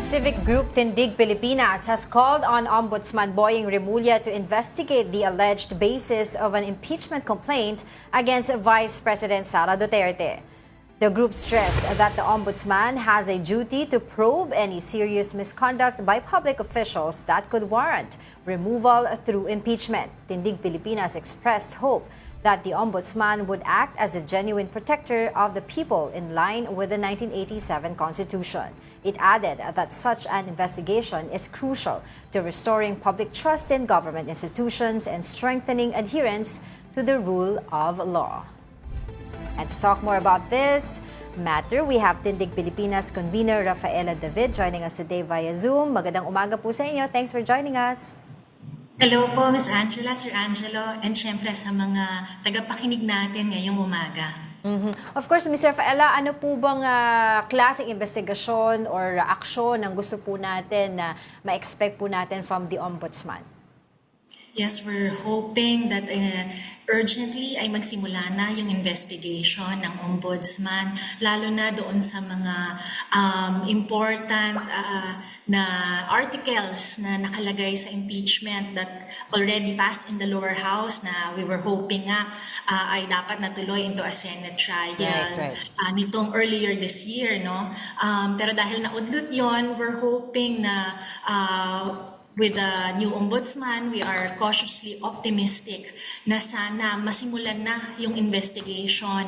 Civic group Tindig Pilipinas has called on Ombudsman Boying Remulla to investigate the alleged basis of an impeachment complaint against Vice President Sara Duterte. The group stressed that the Ombudsman has a duty to probe any serious misconduct by public officials that could warrant removal through impeachment. Tindig Pilipinas expressed hope that the Ombudsman would act as a genuine protector of the people in line with the 1987 Constitution. It added that such an investigation is crucial to restoring public trust in government institutions and strengthening adherence to the rule of law. And to talk more about this matter, we have Tindig Pilipinas convener Rafaela David joining us today via Zoom. Magandang umaga po sa inyo. Thanks for joining us. Hello po, Ms. Angela, Sir Angelo, and syempre sa mga tagapakinig natin ngayong umaga. Of course, Ms. Rafaela, ano po bang klaseng investigasyon or aksyon ang gusto po natin na ma-expect po natin from the Ombudsman? Yes, we're hoping that urgently ay magsimula na yung investigation ng Ombudsman, lalo na doon sa mga important na articles na nakalagay sa impeachment that already passed in the lower house na we were hoping nga ay dapat natuloy into a Senate trial nitong earlier this year, no? Pero dahil naudlot yon, we're hoping na with the new Ombudsman, we are cautiously optimistic na sana masimulan na yung investigation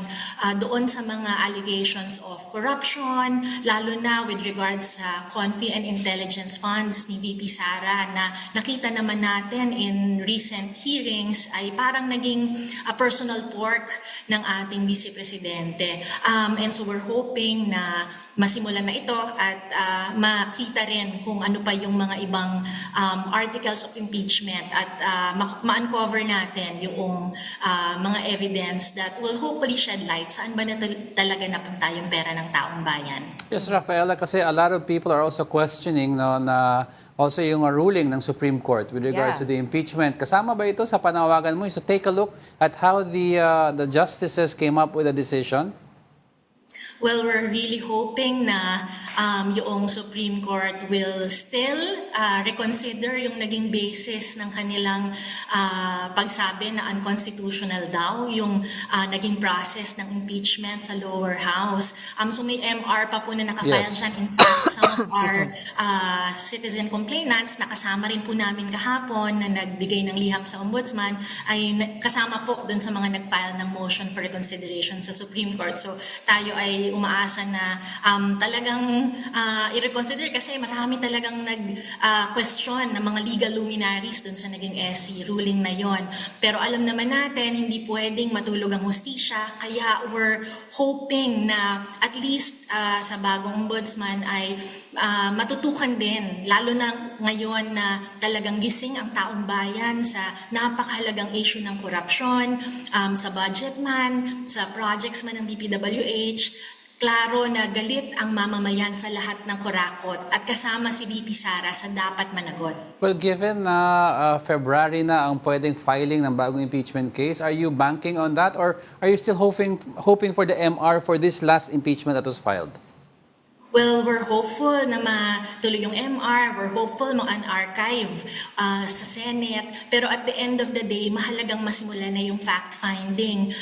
doon sa mga allegations of corruption, lalo na with regards sa Confi and Intelligence Funds ni VP Sara na nakita naman natin in recent hearings ay parang naging personal pork ng ating Vice Presidente. And so we're hoping na masimulan na ito at makita rin kung ano pa yung mga ibang articles of impeachment at ma-uncover natin yung mga evidence that will hopefully shed light saan ba na talaga napunta yung pera ng taong bayan. Yes, Rafaela, kasi a lot of people are also questioning na also yung ruling ng Supreme Court with regards to the impeachment. Kasama ba ito sa panawagan mo? So take a look at how the justices came up with a decision. Well, we're really hoping na yung Supreme Court will still reconsider yung naging basis ng kanilang pagsabi na unconstitutional daw yung naging process ng impeachment sa lower house. So may MR pa po na nakafile dyan. In fact, some of our citizen complainants na kasama rin po namin kahapon na nagbigay ng liham sa Ombudsman ay kasama po dun sa mga nagfile ng motion for reconsideration sa Supreme Court. So tayo ay umaasa na talagang i-reconsider kasi marami talagang nag-question ng mga legal luminaries dun sa naging SC ruling na yon. Pero alam naman natin, hindi pwedeng matulog ang hustisya, kaya we're hoping na at least sa bagong Ombudsman ay matutukan din, lalo na ngayon na talagang gising ang taong bayan sa napakahalagang issue ng korupsyon, sa budget man, sa projects man ng DPWH. Klaro na galit ang mamamayan sa lahat ng kurakot at kasama si VP Sara sa dapat managot. Well, given na February na ang pwedeng filing ng bagong impeachment case, are you banking on that or are you still hoping for the MR for this last impeachment that was filed? Well, we're hopeful na matuloy yung MR, we're hopeful ma-archive sa Senate, pero at the end of the day, mahalagang masimula na yung fact-finding.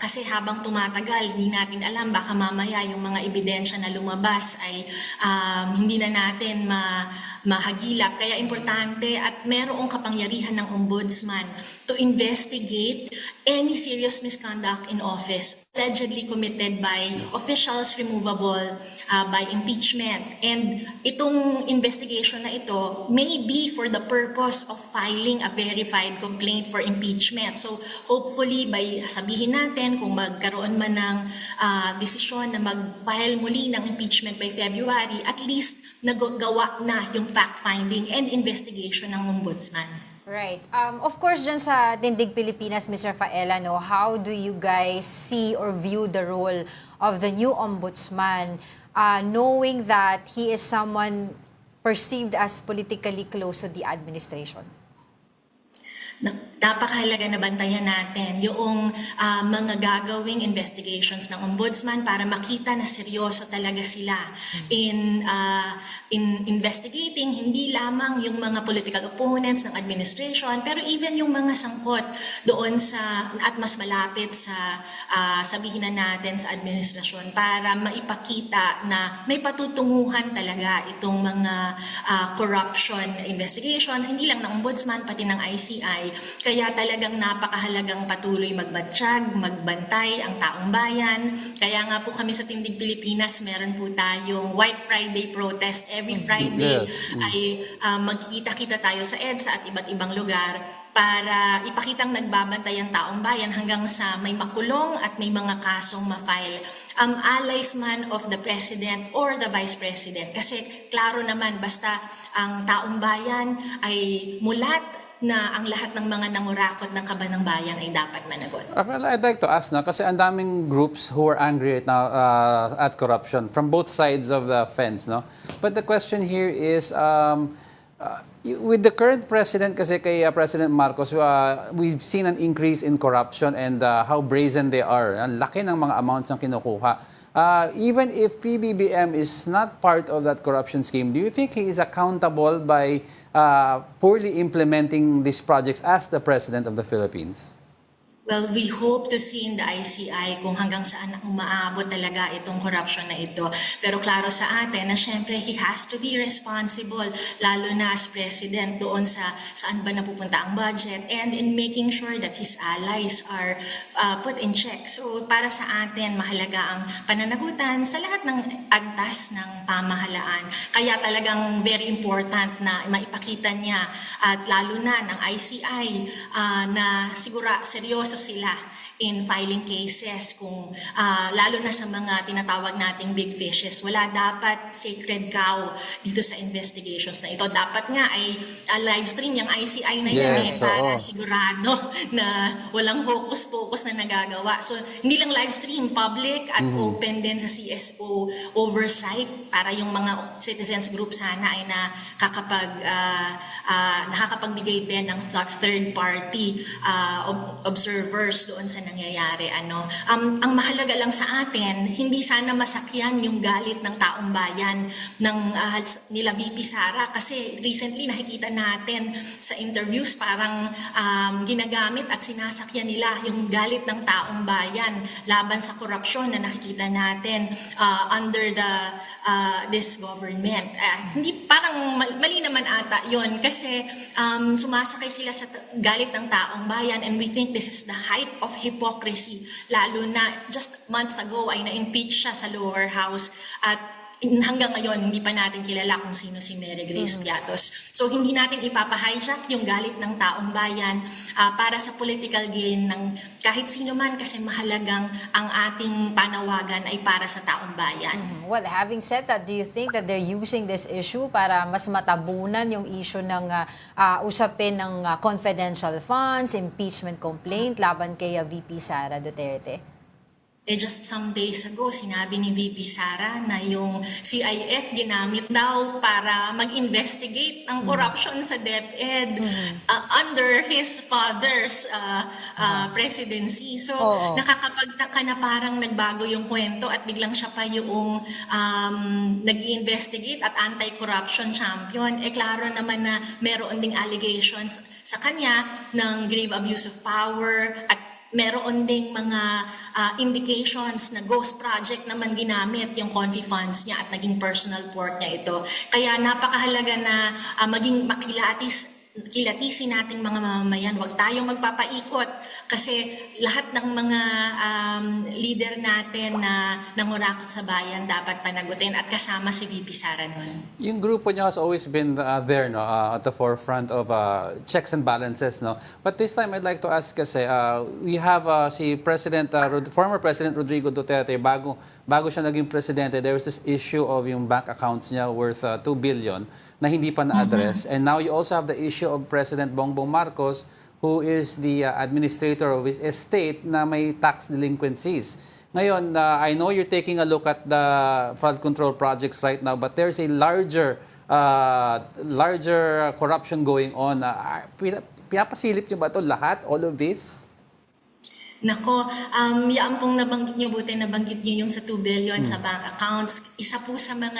Kasi habang tumatagal, hindi natin alam, baka mamaya yung mga ebidensya na lumabas ay hindi na natin mahagilap. Kaya importante at merong kapangyarihan ng Ombudsman to investigate any serious misconduct in office allegedly committed by officials removable by impeachment. And itong investigation na ito may be for the purpose of filing a verified complaint for impeachment. So hopefully by sabihin natin kung magkaroon man ng desisyon na mag-file muli ng impeachment by February, at least nagawa na yung fact-finding and investigation ng Ombudsman. Right. Of course, dyan sa Tindig Pilipinas, Ms. Rafaela, how do you guys see or view the role of the new Ombudsman, knowing that he is someone perceived as politically close to the administration? napakahalaga na bantayan natin yung mga gagawing investigations ng ombudsman para makita na seryoso talaga sila in investigating hindi lamang yung mga political opponents ng administration, pero even yung mga sangkot doon sa at mas malapit sa sabihin na natin sa administrasyon para maipakita na may patutunguhan talaga itong mga corruption investigations, hindi lang ng ombudsman pati ng ICI. Kaya talagang napakahalagang patuloy magbatsyag, magbantay ang taong bayan. Kaya nga po kami sa Tindig Pilipinas, meron po tayong White Friday protest. Every Friday ay magkikita-kita tayo sa EDSA at iba't ibang lugar para ipakitang nagbabantay ang taong bayan hanggang sa may makulong at may mga kasong ma-file. Allies man of the President or the Vice President. Kasi klaro naman, basta ang taong bayan ay mulat na ang lahat ng mga nangurakot ng kaban ng bayan ay dapat managot. Well, I'd like to ask na, kasi ang daming groups who are angry right now at corruption from both sides of the fence, no? But the question here is, with the current president, kasi kay President Marcos, we've seen an increase in corruption and how brazen they are. Ang laki ng mga amounts ng kinukuha. Even if PBBM is not part of that corruption scheme, do you think he is accountable by poorly implementing these projects as the President of the Philippines? Well, we hope to see in the ICI kung hanggang saan umaabot talaga itong corruption na ito. Pero klaro sa atin na syempre he has to be responsible, lalo na as president doon sa saan ba napupunta ang budget and in making sure that his allies are put in check. So para sa atin, mahalaga ang pananagutan sa lahat ng antas ng pamahalaan. Kaya talagang very important na maipakita niya at lalo na ng ICI na seryoso sila in filing cases kung lalo na sa mga tinatawag nating big fishes. Wala dapat sacred cow dito sa investigations na ito. Dapat nga ay live stream yung ICI na yan para sigurado na walang hocus-pocus na nagagawa. So hindi lang live stream, public at open din sa CSO oversight para yung mga citizens group sana ay nakakapagbigay din ng third party observers doon sa nangyayari. Ang mahalaga lang sa atin, hindi sana masakyan yung galit ng taong bayan ng nila VP Sara, kasi recently nakikita natin sa interviews parang ginagamit at sinasakyan nila yung galit ng taong bayan laban sa korupsyon na nakikita natin under this government. Hindi parang mali naman ata yon kasi sumasakay sila sa galit ng taong bayan, and we think this is the height of hypocrisy, lalo na just months ago ay na-impeach siya sa lower house at hanggang ngayon hindi pa natin kilala kung sino si Mary Grace Piatos. So hindi natin ipapahijack yung galit ng taong bayan para sa political gain ng kahit sino man, kasi mahalagang ang ating panawagan ay para sa taong bayan. Well, having said that, do you think that they're using this issue para mas matabunan yung issue ng usapin ng confidential funds, impeachment complaint laban kay VP Sara Duterte? Just some days ago, sinabi ni VP Sara na yung CIF ginamit daw para mag-investigate ng corruption sa DepEd under his father's presidency. So, nakakapagtaka na parang nagbago yung kwento at biglang siya pa yung nag-investigate at anti-corruption champion. Klaro naman na meron ding allegations sa kanya ng grave abuse of power at meron ding mga indications na ghost project naman ginamit yung confi funds niya at naging personal port niya ito. Kaya napakahalaga na maging kilatisin natin mga mamamayan. Huwag tayong magpapaikot kasi lahat ng mga leader natin na nangurakot sa bayan dapat panagutin at kasama si VP Sara nun. Yung grupo niya has always been there, no, at the forefront of checks and balances, no. But this time I'd like to ask kasi we have si former President Rodrigo Duterte, bago siya naging presidente, there was this issue of yung bank accounts niya worth 2 billion na hindi pa na-address. And now you also have the issue of President Bongbong Marcos, who is the administrator of his estate na may tax delinquencies. Ngayon, I know you're taking a look at the flood control projects right now, but there's a larger corruption going on. Pinapasilip nyo ba ito lahat, all of this? Nako, yan pong nabanggit niyo, buti nabanggit niyo yung sa 2 billion sa bank accounts. Isa po sa mga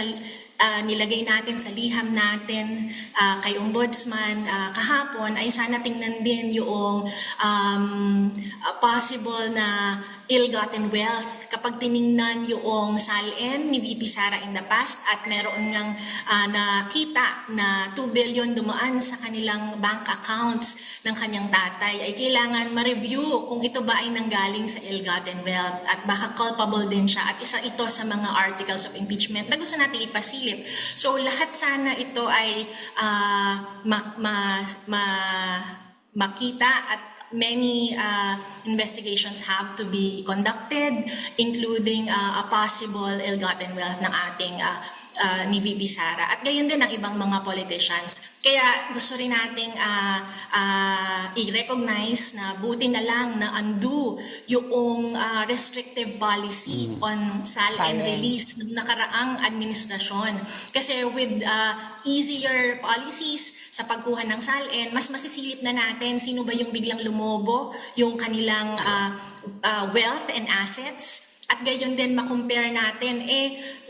nilagay natin sa liham natin kay Ombudsman kahapon ay sana tingnan din yung possible na ill-gotten wealth kapag tiningnan yung SALN ni VP Sara in the past at meron ngang nakita na 2 billion dumaan sa kanilang bank accounts ng kanyang tatay ay kailangan ma-review kung ito ba ay nanggaling sa ill-gotten wealth at baka culpable din siya at isa ito sa mga articles of impeachment na gusto natin ipasilip. So lahat sana ito ay makita at many investigations have to be conducted, including a possible ill-gotten wealth ng ating ni VP Sara. At gayon din ang ibang mga politicians. Kaya gusto rin nating i-recognize na buti na lang na undo yung restrictive policy on SALN release ng nakaraang administrasyon. Kasi with easier policies sa pagkuha ng SALN, mas masisilip na natin sino ba yung biglang lumobo, yung kanilang wealth and assets. At gayon din makompare natin,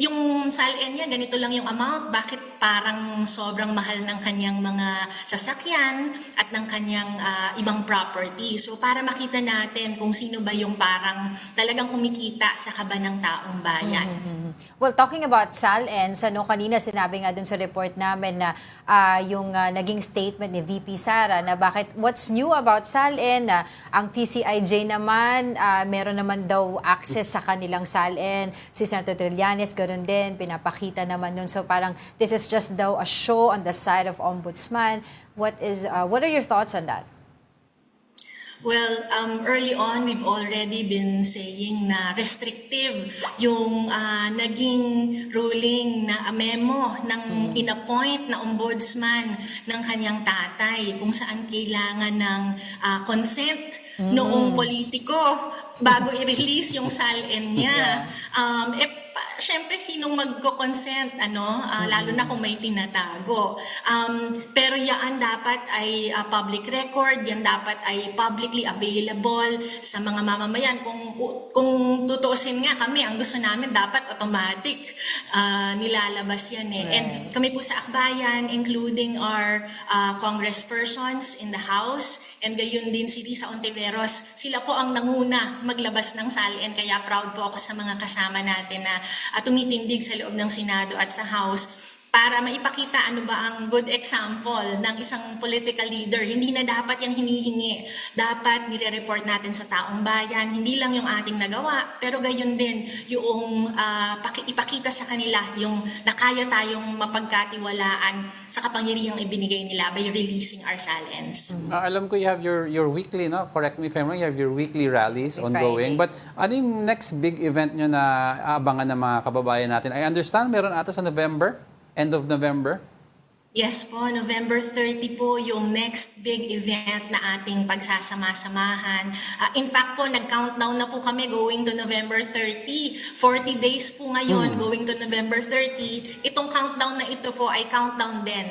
yung SALN niya, ganito lang yung amount, bakit parang sobrang mahal ng kanyang mga sasakyan at ng kanyang ibang property. So para makita natin kung sino ba yung parang talagang kumikita sa kaba ng taong bayan. Well, talking about SALN, kanina sinabi nga dun sa report namin na yung naging statement ni VP Sara na what's new about SALN, na ang PCIJ naman, meron naman daw access sa kanilang SALN. Si Senator Trillanes, ganoon din, pinapakita naman nun. So parang this is just daw a show on the side of Ombudsman. What are your thoughts on that? Well, early on, we've already been saying na restrictive yung naging ruling na memo ng inappoint na ombudsman ng kanyang tatay kung saan kailangan ng consent noong politiko bago i-release yung SALN niya. Siyempre, sinong magko-consent, lalo na kung may tinatago. Pero yan dapat ay public record, yan dapat ay publicly available sa mga mamamayan. Kung tutuusin nga kami, ang gusto namin dapat automatic nilalabas yan . And kami po sa Akbayan, including our congresspersons in the House, and gayon din si Risa Ontiveros, sila po ang nanguna maglabas ng SALN. Kaya proud po ako sa mga kasama natin na tumitindig sa loob ng Senado at sa House para maipakita ano ba ang good example ng isang political leader. Hindi na dapat yan hinihingi. Dapat nire-report natin sa taong bayan. Hindi lang yung ating nagawa, pero gayon din yung ipakita sa kanila yung nakaya tayong mapagkatiwalaan sa kapangyarihang ibinigay nila by releasing our SALNs. Alam ko you have your weekly, no? Correct me if I'm wrong, you have your weekly rallies ongoing. But ano yung next big event nyo na aabangan ng mga kababayan natin? I understand meron ata sa November? End of November? Yes po, November 30 po yung next big event na ating pagsasama-samahan. In fact po, nag-countdown na po kami going to November 30. 40 days po ngayon going to November 30. Itong countdown na ito po ay countdown din.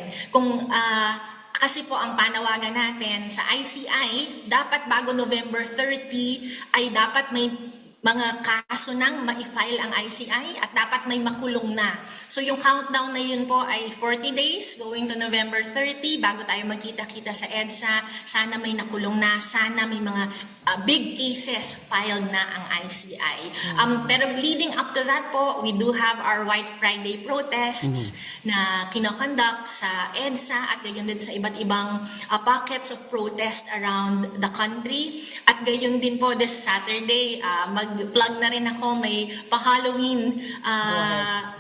Kasi po ang panawagan natin sa ICI, dapat bago November 30 ay dapat may mga kaso nang ma-file ang ICI at dapat may makulong na. So yung countdown na yun po ay 40 days going to November 30 bago tayo magkita-kita sa EDSA. Sana may nakulong na, sana may mga big cases filed na ang ICI. Pero leading up to that po, we do have our White Friday protests na kinoconduct sa EDSA at gayon din sa iba't ibang pockets of protest around the country. At gayon din po this Saturday, mag-plug na rin ako, may pa-Halloween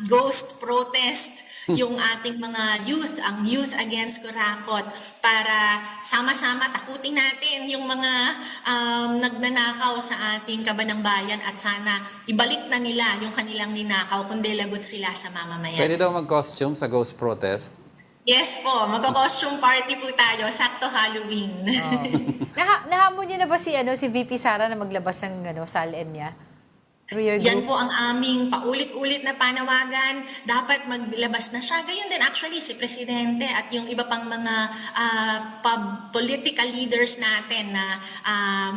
ghost protest yung ating mga youth, ang Youth Against Kurakot, para sama-sama takutin natin yung mga nagnanakaw sa ating kabanang bayan at sana ibalik na nila yung kanilang ninakaw kundi lagot sila sa mamamayan. Pwede daw mag-costume sa ghost protest? Yes po, magko-costume party po tayo, sakto Halloween. Nahamon niyo na ba si VP Sara na maglabas ng SALN niya? Career Yan group. po ang aming paulit-ulit na panawagan. Dapat maglabas na siya. Gayon din actually si Presidente at yung iba pang mga political leaders natin na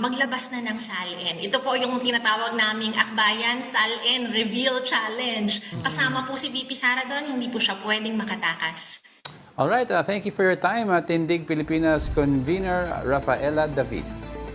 maglabas na ng SALN. Ito po yung tinatawag naming Akbayan SALN Reveal Challenge. Kasama po si VP Sara doon, hindi po siya pwedeng makatakas. Alright, thank you for your time, Tindig Pilipinas Convener Rafaela David.